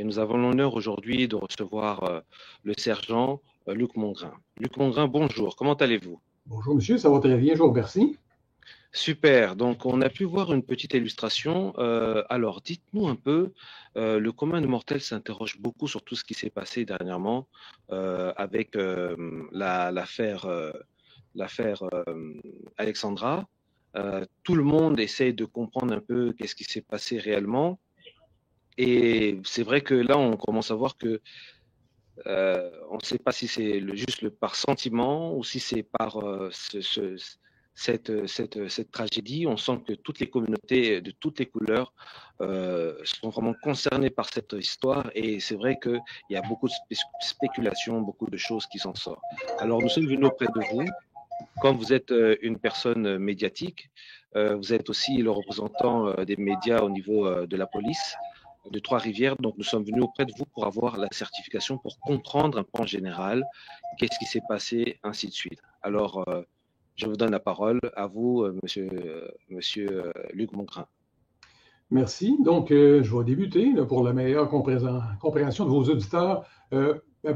Et nous avons l'honneur aujourd'hui de recevoir le sergent Luc Mongrain. Luc Mongrain, bonjour, comment allez-vous? Bonjour monsieur, ça va très bien, je vous remercie. Super, donc on a pu voir une petite illustration. Alors, dites-nous un peu, le commun des mortels s'interroge beaucoup sur tout ce qui s'est passé dernièrement avec l'affaire Alexandra. Tout le monde essaie de comprendre un peu qu'est-ce qui s'est passé réellement. Et c'est vrai que là, on commence à voir que on ne sait pas si c'est juste par sentiment ou si c'est par cette tragédie. On sent que toutes les communautés de toutes les couleurs sont vraiment concernées par cette histoire et c'est vrai qu'il y a beaucoup de spéculations, beaucoup de choses qui s'en sortent. Alors nous sommes venus auprès de vous. Comme vous êtes une personne médiatique, vous êtes aussi le représentant des médias au niveau de la police de Trois-Rivières. Donc, nous sommes venus auprès de vous pour avoir la certification, pour comprendre un peu en général qu'est-ce qui s'est passé, ainsi de suite. Alors, je vous donne la parole à vous, monsieur Luc Mongrain. Merci. Donc, je vais débuter là, pour la meilleure compréhension de vos auditeurs,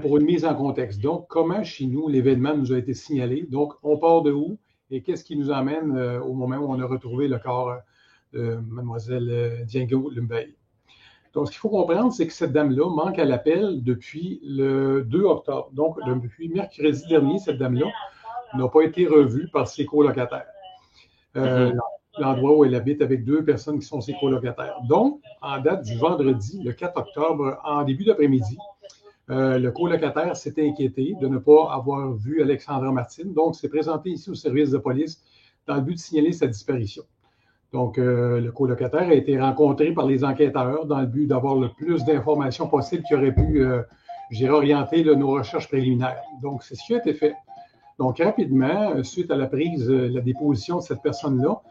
pour une mise en contexte. Donc, comment chez nous l'événement nous a été signalé? Donc, on part de où et qu'est-ce qui nous amène au moment où on a retrouvé le corps de mademoiselle Diengo Lumbaye? Donc, ce qu'il faut comprendre, c'est que cette dame-là manque à l'appel depuis le 2 octobre. Donc, depuis mercredi dernier, cette dame-là n'a pas été revue par ses colocataires. L'endroit où elle habite avec deux personnes qui sont ses colocataires. Donc, en date du vendredi, le 4 octobre, en début d'après-midi, le colocataire s'était inquiété de ne pas avoir vu Alexandra Martine. Donc, s'est présenté ici au service de police dans le but de signaler sa disparition. Donc, le colocataire a été rencontré par les enquêteurs dans le but d'avoir le plus d'informations possibles qui auraient pu, orienter nos recherches préliminaires. Donc, c'est ce qui a été fait. Donc, rapidement, suite à la prise, la déposition de cette personne-là,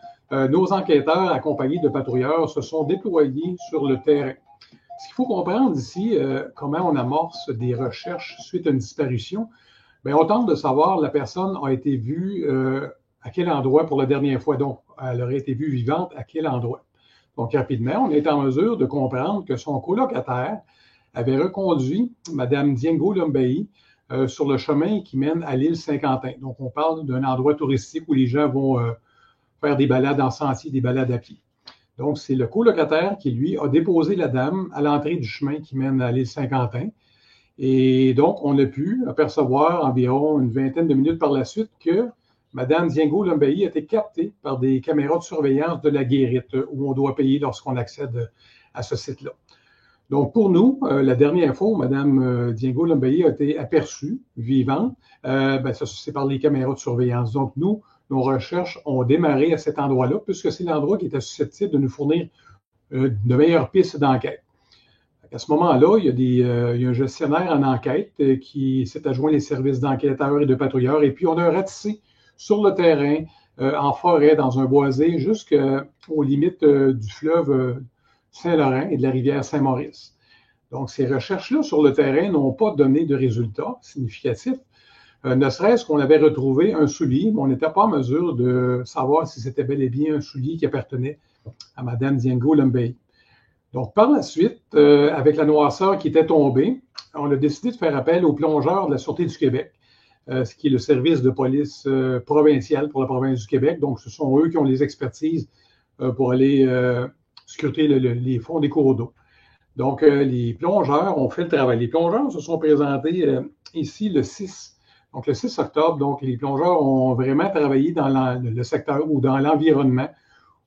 nos enquêteurs, accompagnés de patrouilleurs, se sont déployés sur le terrain. Ce qu'il faut comprendre ici, comment on amorce des recherches suite à une disparition, bien, on tente de savoir la personne a été vue à quel endroit pour la dernière fois. Donc, elle aurait été vue vivante à quel endroit. Donc, rapidement, on est en mesure de comprendre que son colocataire avait reconduit Mme Diengo Lumbaye sur le chemin qui mène à l'île Saint-Quentin. Donc, on parle d'un endroit touristique où les gens vont faire des balades en sentier, des balades à pied. Donc, c'est le colocataire qui, lui, a déposé la dame à l'entrée du chemin qui mène à l'île Saint-Quentin. Et donc, on a pu apercevoir environ une vingtaine de minutes par la suite que Mme Diengo Lumbaye a été captée par des caméras de surveillance de la Guérite où on doit payer lorsqu'on accède à ce site-là. Donc, pour nous, la dernière fois où Mme Diengo Lumbaye a été aperçue vivante, c'est par les caméras de surveillance. Donc, nous, nos recherches ont démarré à cet endroit-là, puisque c'est l'endroit qui était susceptible de nous fournir de meilleures pistes d'enquête. À ce moment-là, il y a un gestionnaire en enquête qui s'est adjoint les services d'enquêteurs et de patrouilleurs, et puis on a ratissé sur le terrain, en forêt, dans un boisé, jusqu'aux limites du fleuve Saint-Laurent et de la rivière Saint-Maurice. Donc, ces recherches-là sur le terrain n'ont pas donné de résultats significatifs. Ne serait-ce qu'on avait retrouvé un soulier, mais on n'était pas en mesure de savoir si c'était bel et bien un soulier qui appartenait à Mme Diengo Lumbaye. Donc, par la suite, avec la noirceur qui était tombée, on a décidé de faire appel aux plongeurs de la Sûreté du Québec, ce qui est le service de police provincial pour la province du Québec. Donc, ce sont eux qui ont les expertises pour aller scruter les fonds des cours d'eau. Donc, les plongeurs ont fait le travail. Les plongeurs se sont présentés ici le 6. Donc, le 6 octobre, donc, les plongeurs ont vraiment travaillé dans le secteur ou dans l'environnement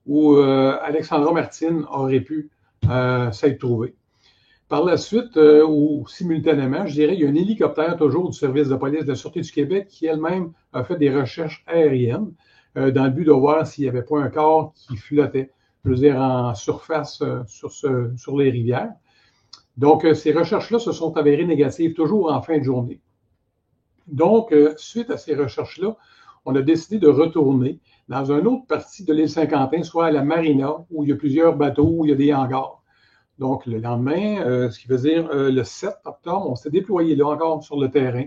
où Alexandra Martine aurait pu s'être trouvée. Par la suite, ou simultanément, je dirais, il y a un hélicoptère toujours du service de police de la Sûreté du Québec qui elle-même a fait des recherches aériennes dans le but de voir s'il n'y avait pas un corps qui flottait, je veux dire, en surface sur les rivières. Donc, ces recherches-là se sont avérées négatives toujours en fin de journée. Donc, suite à ces recherches-là, on a décidé de retourner dans une autre partie de l'île Saint-Quentin, soit à la marina, où il y a plusieurs bateaux, où il y a des hangars. Donc, le lendemain, ce qui veut dire le 7 octobre, on s'est déployé là encore sur le terrain.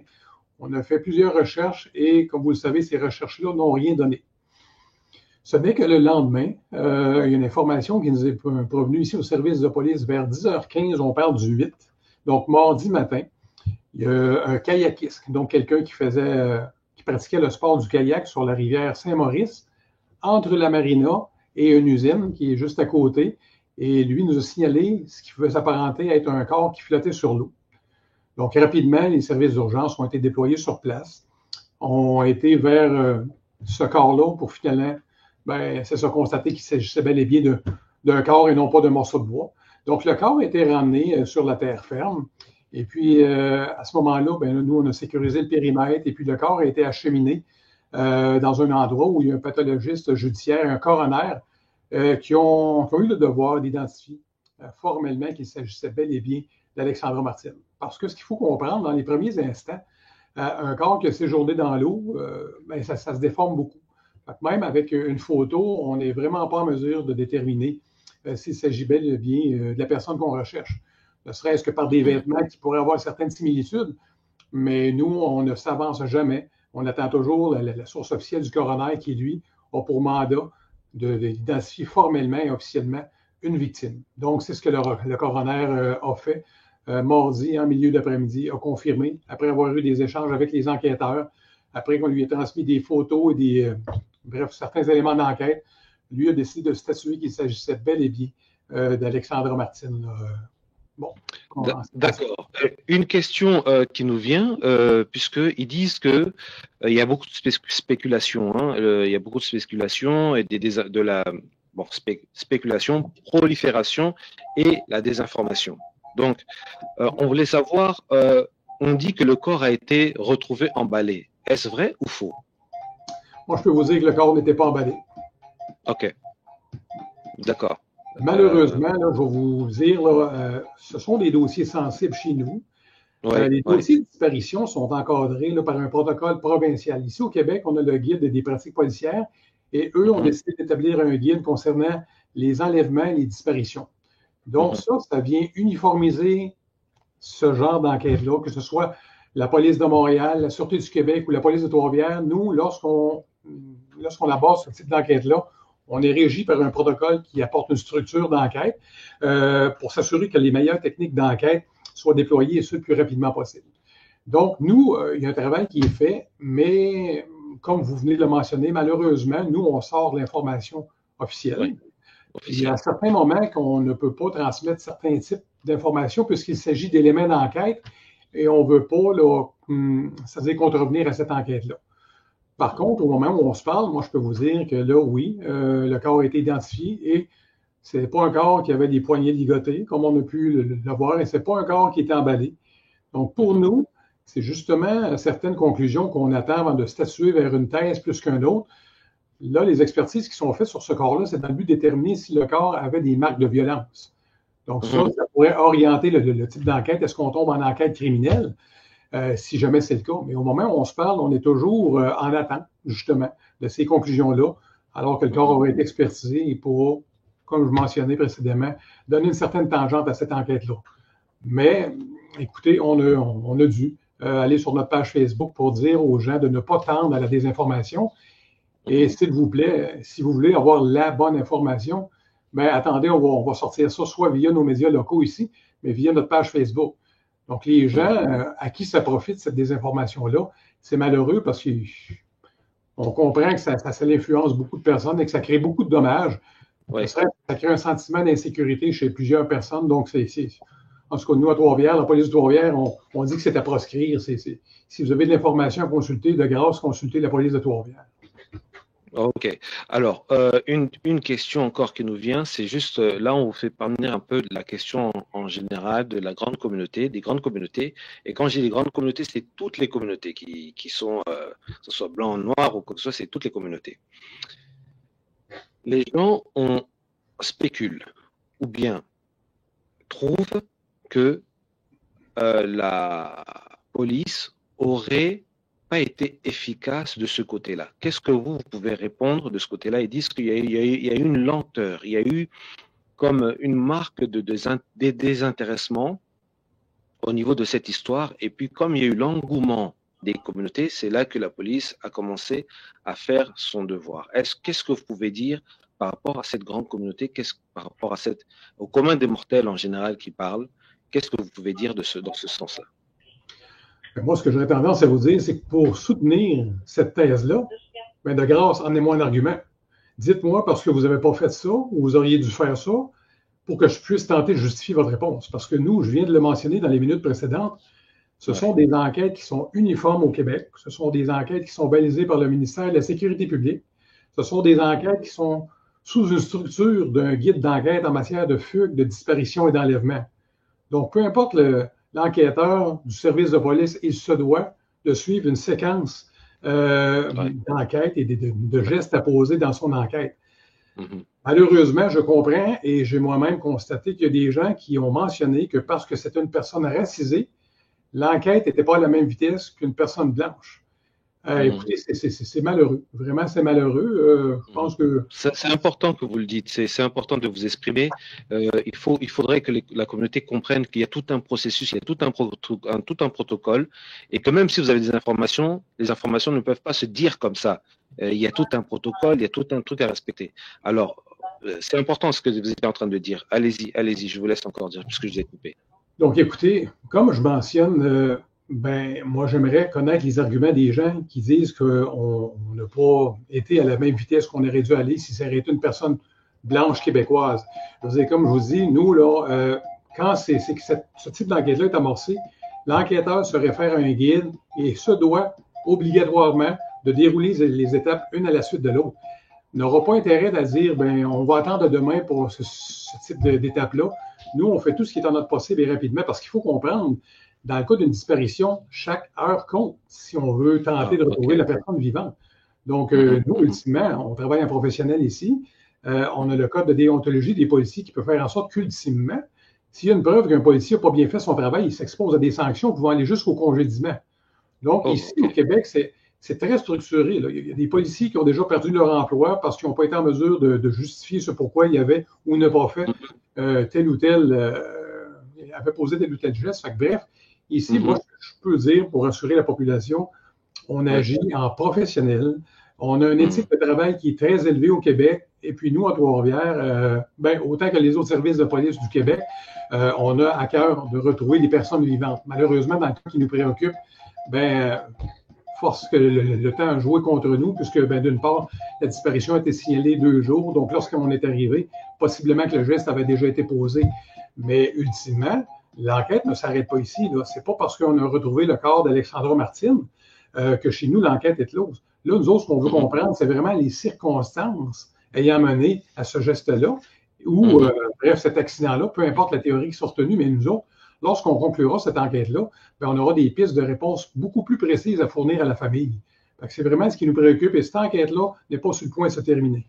On a fait plusieurs recherches et, comme vous le savez, ces recherches-là n'ont rien donné. Ce n'est que le lendemain, il y a une information qui nous est provenue ici au service de police vers 10h15, on parle du 8, donc mardi matin. Il y a un kayakiste, donc quelqu'un qui pratiquait le sport du kayak sur la rivière Saint-Maurice, entre la marina et une usine qui est juste à côté. Et lui nous a signalé ce qui pouvait s'apparenter à être un corps qui flottait sur l'eau. Donc, rapidement, les services d'urgence ont été déployés sur place, ont été vers ce corps-là pour finalement, c'est ça, constater qu'il s'agissait bel et bien d'un corps et non pas d'un morceau de bois. Donc, le corps a été ramené sur la terre ferme. Et puis, à ce moment-là, nous, on a sécurisé le périmètre et puis le corps a été acheminé dans un endroit où il y a un pathologiste judiciaire, un coroner, qui ont eu le devoir d'identifier formellement qu'il s'agissait bel et bien d'Alexandra Martine. Parce que ce qu'il faut comprendre, dans les premiers instants, un corps qui a séjourné dans l'eau, ça se déforme beaucoup. Même avec une photo, on n'est vraiment pas en mesure de déterminer s'il s'agit bel et bien de la personne qu'on recherche. Ne serait-ce que par des vêtements qui pourraient avoir certaines similitudes, mais nous, on ne s'avance jamais. On attend toujours la source officielle du coroner qui, lui, a pour mandat d'identifier formellement et officiellement une victime. Donc, c'est ce que le coroner a fait mardi, en milieu d'après-midi, a confirmé, après avoir eu des échanges avec les enquêteurs, après qu'on lui ait transmis des photos et certains éléments d'enquête, lui a décidé de statuer qu'il s'agissait bel et bien d'Alexandra Martine. Bon. D'accord. Une question qui nous vient, puisqu'ils disent que il y a beaucoup de spéculation, il y a beaucoup de spéculation et spéculation, prolifération et la désinformation. Donc, on voulait savoir, on dit que le corps a été retrouvé emballé. Est-ce vrai ou faux? Moi, je peux vous dire que le corps n'était pas emballé. OK. D'accord. Malheureusement, là, je vais vous dire, ce sont des dossiers sensibles chez nous. Les dossiers de disparition sont encadrés par un protocole provincial. Ici, au Québec, on a le guide des pratiques policières et eux ont décidé d'établir un guide concernant les enlèvements et les disparitions. Donc, ça vient uniformiser ce genre d'enquête-là, que ce soit la police de Montréal, la Sûreté du Québec ou la police de Trois-Rivières. Nous, lorsqu'on aborde ce type d'enquête-là, on est régi par un protocole qui apporte une structure d'enquête pour s'assurer que les meilleures techniques d'enquête soient déployées et ce le plus rapidement possible. Donc, nous, il y a un travail qui est fait, mais comme vous venez de le mentionner, malheureusement, nous, on sort l'information officielle. Oui. Il y a certains moments qu'on ne peut pas transmettre certains types d'informations puisqu'il s'agit d'éléments d'enquête et on ne veut pas, c'est-à-dire contrevenir à cette enquête-là. Par contre, au moment où on se parle, moi, je peux vous dire que là, oui, le corps a été identifié et ce n'est pas un corps qui avait des poignets ligotés, comme on a pu le voir, et ce n'est pas un corps qui était emballé. Donc, pour nous, c'est justement certaines conclusions qu'on attend avant de statuer vers une thèse plus qu'un autre. Là, les expertises qui sont faites sur ce corps-là, c'est dans le but de déterminer si le corps avait des marques de violence. Donc, ça pourrait orienter le type d'enquête. Est-ce qu'on tombe en enquête criminelle? Si jamais c'est le cas. Mais au moment où on se parle, on est toujours en attente, justement, de ces conclusions-là, alors que le corps aurait été expertisé et pourra, comme je mentionnais précédemment, donner une certaine tangente à cette enquête-là. Mais, écoutez, on a dû aller sur notre page Facebook pour dire aux gens de ne pas tendre à la désinformation. Et s'il vous plaît, si vous voulez avoir la bonne information, attendez, on va sortir ça soit via nos médias locaux ici, mais via notre page Facebook. Donc, les gens à qui ça profite, cette désinformation-là, c'est malheureux parce qu'on comprend que ça influence beaucoup de personnes et que ça crée beaucoup de dommages. Ouais. Ça crée un sentiment d'insécurité chez plusieurs personnes. Donc, en tout cas, nous, à Trois-Rivières, la police de Trois-Rivières, on dit que c'est à proscrire. Si vous avez de l'information à consulter, de grâce, consultez la police de Trois-Rivières. OK. Alors, une question encore qui nous vient, c'est juste, là, on vous fait parvenir un peu de la question en général de la grande communauté, des grandes communautés. Et quand j'ai des grandes communautés, c'est toutes les communautés qui sont, que ce soit blanc, noir ou quoi que ce soit, c'est toutes les communautés. Les gens spéculent ou bien trouvent que la police aurait pas été efficace de ce côté-là. Qu'est-ce que vous pouvez répondre de ce côté-là? Ils disent qu'il y a eu une lenteur, il y a eu comme une marque de désintéressement au niveau de cette histoire. Et puis, comme il y a eu l'engouement des communautés, c'est là que la police a commencé à faire son devoir. Qu'est-ce que vous pouvez dire par rapport à cette grande communauté, par rapport à au commun des mortels en général qui parlent, qu'est-ce que vous pouvez dire dans ce sens-là? Moi, ce que j'aurais tendance à vous dire, c'est que pour soutenir cette thèse-là, ben de grâce, emmenez-moi un argument. Dites-moi parce que vous n'avez pas fait ça ou vous auriez dû faire ça pour que je puisse tenter de justifier votre réponse. Parce que nous, je viens de le mentionner dans les minutes précédentes, ce sont des enquêtes qui sont uniformes au Québec. Ce sont des enquêtes qui sont balisées par le ministère de la Sécurité publique. Ce sont des enquêtes qui sont sous une structure d'un guide d'enquête en matière de fugue, de disparition et d'enlèvement. Donc, peu importe l'enquêteur du service de police, il se doit de suivre une séquence d'enquête et de gestes à poser dans son enquête. Malheureusement, je comprends et j'ai moi-même constaté qu'il y a des gens qui ont mentionné que parce que c'est une personne racisée, l'enquête n'était pas à la même vitesse qu'une personne blanche. Écoutez, c'est malheureux. Vraiment, c'est malheureux. Je pense que... C'est important que vous le dites. C'est important de vous exprimer. Il faudrait que la communauté comprenne qu'il y a tout un processus, il y a tout un protocole, et que même si vous avez des informations, les informations ne peuvent pas se dire comme ça. Il y a tout un protocole, il y a tout un truc à respecter. Alors, c'est important ce que vous êtes en train de dire. Allez-y, je vous laisse encore dire, puisque je vous ai coupé. Donc, écoutez, comme je mentionne... moi, j'aimerais connaître les arguments des gens qui disent qu'on n'a pas été à la même vitesse qu'on aurait dû aller si ça aurait été une personne blanche québécoise. Je veux dire, comme je vous dis, nous, là, quand ce type d'enquête-là est amorcé, l'enquêteur se réfère à un guide et se doit obligatoirement de dérouler les étapes une à la suite de l'autre. Il n'aura pas intérêt à dire, on va attendre demain pour ce type d'étape-là. Nous, on fait tout ce qui est en notre possible et rapidement parce qu'il faut comprendre. Dans le cas d'une disparition, chaque heure compte si on veut tenter de retrouver la personne vivante. Donc, nous, ultimement, on travaille en professionnel ici. On a le code de déontologie des policiers qui peut faire en sorte qu'ultimement, s'il y a une preuve qu'un policier n'a pas bien fait son travail, il s'expose à des sanctions pouvant aller jusqu'au congédiement. Donc, ici, au Québec, c'est très structuré. Là. Il y a des policiers qui ont déjà perdu leur emploi parce qu'ils n'ont pas été en mesure de justifier ce pourquoi il y avait ou n'a pas fait tel ou tel, avait posé tel ou tel geste. Fait que, bref, ici, moi, je peux dire, pour rassurer la population, on agit en professionnel. On a une éthique de travail qui est très élevée au Québec. Et puis, nous, à Trois-Rivières, autant que les autres services de police du Québec, on a à cœur de retrouver les personnes vivantes. Malheureusement, dans le cas qui nous préoccupe, force que le temps a joué contre nous, puisque, d'une part, la disparition a été signalée 2 jours. Donc, lorsqu'on est arrivé, possiblement que le geste avait déjà été posé. Mais, ultimement, l'enquête ne s'arrête pas ici. Ce n'est pas parce qu'on a retrouvé le corps d'Alexandra Martine que chez nous, l'enquête est close. Là, nous autres, ce qu'on veut comprendre, c'est vraiment les circonstances ayant mené à ce geste-là, ou, bref, cet accident-là, peu importe la théorie qui soit retenue, mais nous autres, lorsqu'on conclura cette enquête-là, on aura des pistes de réponse beaucoup plus précises à fournir à la famille. C'est vraiment ce qui nous préoccupe et cette enquête-là n'est pas sur le point de se terminer.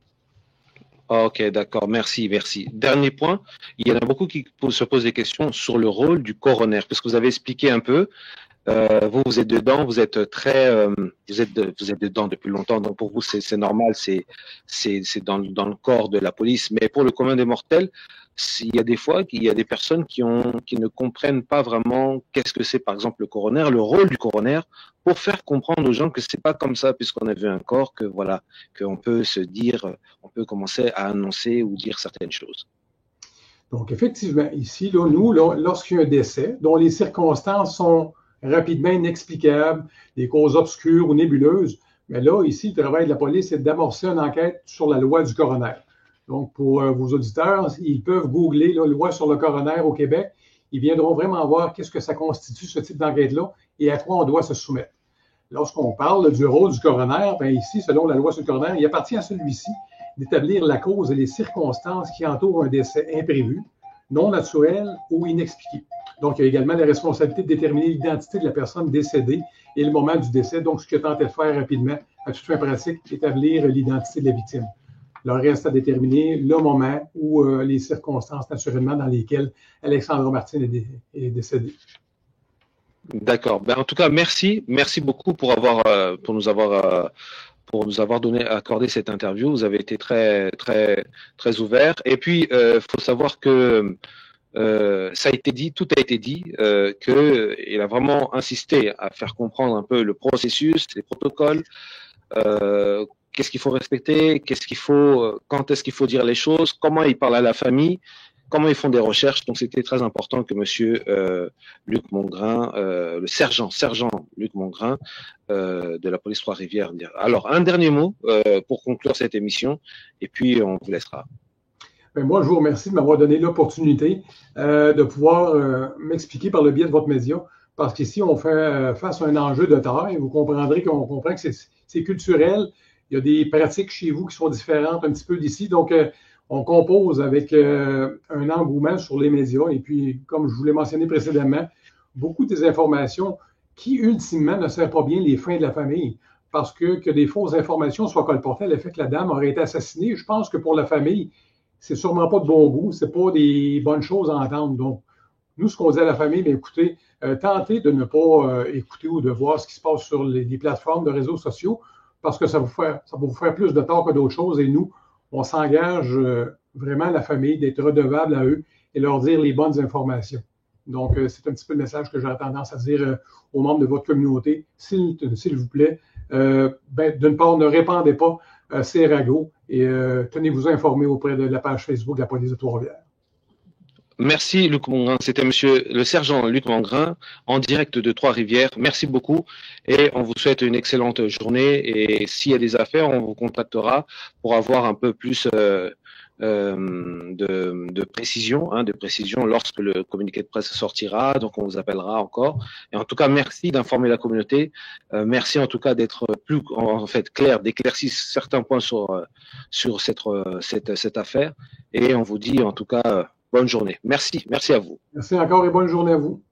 Ok, d'accord, merci. Dernier point, il y en a beaucoup qui se posent des questions sur le rôle du coroner, parce que vous avez expliqué un peu, vous êtes dedans, vous êtes dedans depuis longtemps, donc pour vous c'est normal, c'est dans le corps de la police, mais pour le commun des mortels, il y a des fois qu'il y a des personnes qui ne comprennent pas vraiment qu'est-ce que c'est, par exemple, le coroner, le rôle du coroner, pour faire comprendre aux gens que c'est pas comme ça, puisqu'on a vu un corps, que voilà, qu'on peut se dire, on peut commencer à annoncer ou dire certaines choses. Donc, effectivement, ici, là, nous, lorsqu'il y a un décès, dont les circonstances sont rapidement inexplicables, des causes obscures ou nébuleuses, mais là, ici, le travail de la police, c'est d'amorcer une enquête sur la loi du coroner. Donc, pour vos auditeurs, ils peuvent googler la loi sur le coroner au Québec. Ils viendront vraiment voir qu'est-ce que ça constitue, ce type d'enquête-là, et à quoi on doit se soumettre. Lorsqu'on parle du rôle du coroner, ici, selon la loi sur le coroner, il appartient à celui-ci d'établir la cause et les circonstances qui entourent un décès imprévu, non naturel ou inexpliqué. Donc, il y a également la responsabilité de déterminer l'identité de la personne décédée et le moment du décès. Donc, ce qu'il a tenté de faire rapidement, à toute fin pratique, établir l'identité de la victime. Il reste à déterminer le moment ou les circonstances, naturellement, dans lesquelles Alexandra Martine est décédée. D'accord. En tout cas, merci beaucoup pour nous avoir accordé cette interview. Vous avez été très très très ouvert. Et puis, faut savoir que ça a été dit, tout a été dit, qu'il a vraiment insisté à faire comprendre un peu le processus, les protocoles, qu'est-ce qu'il faut respecter, quand est-ce qu'il faut dire les choses, comment il parle à la famille, comment ils font des recherches. Donc, c'était très important que monsieur Luc Mongrain, le sergent Luc Mongrain de la police Trois-Rivières. Alors, un dernier mot pour conclure cette émission, et puis on vous laissera. Ben moi, je vous remercie de m'avoir donné l'opportunité de pouvoir m'expliquer par le biais de votre média, parce qu'ici, on fait face à un enjeu de taille. Vous comprendrez qu'on comprend que c'est culturel. Il y a des pratiques chez vous qui sont différentes un petit peu d'ici. Donc, on compose avec un engouement sur les médias. Et puis, comme je vous l'ai mentionné précédemment, beaucoup des informations qui, ultimement, ne servent pas bien les fins de la famille. Parce que des fausses informations soient colportées à l'effet que la dame aurait été assassinée, je pense que pour la famille, c'est sûrement pas de bon goût, c'est pas des bonnes choses à entendre. Donc, nous, ce qu'on dit à la famille, bien, écoutez, tentez de ne pas écouter ou de voir ce qui se passe sur les plateformes de réseaux sociaux, parce que ça va vous faire plus de tort que d'autres choses. Et nous, on s'engage vraiment à la famille d'être redevable à eux et leur dire les bonnes informations. Donc, c'est un petit peu le message que j'aurais tendance à dire aux membres de votre communauté. S'il vous plaît, d'une part, ne répandez pas ces ragots et tenez-vous informés auprès de la page Facebook de la police de Trois-Rivières. Merci Luc Mongrain, c'était monsieur le sergent Luc Mongrain en direct de Trois-Rivières. Merci beaucoup et on vous souhaite une excellente journée et s'il y a des affaires, on vous contactera pour avoir un peu plus de précision, lorsque le communiqué de presse sortira. Donc on vous appellera encore. Et en tout cas, merci d'informer la communauté. Merci en tout cas d'être plus clair, d'éclaircir certains points sur cette affaire. Et on vous dit en tout cas bonne journée. Merci à vous. Merci encore et bonne journée à vous.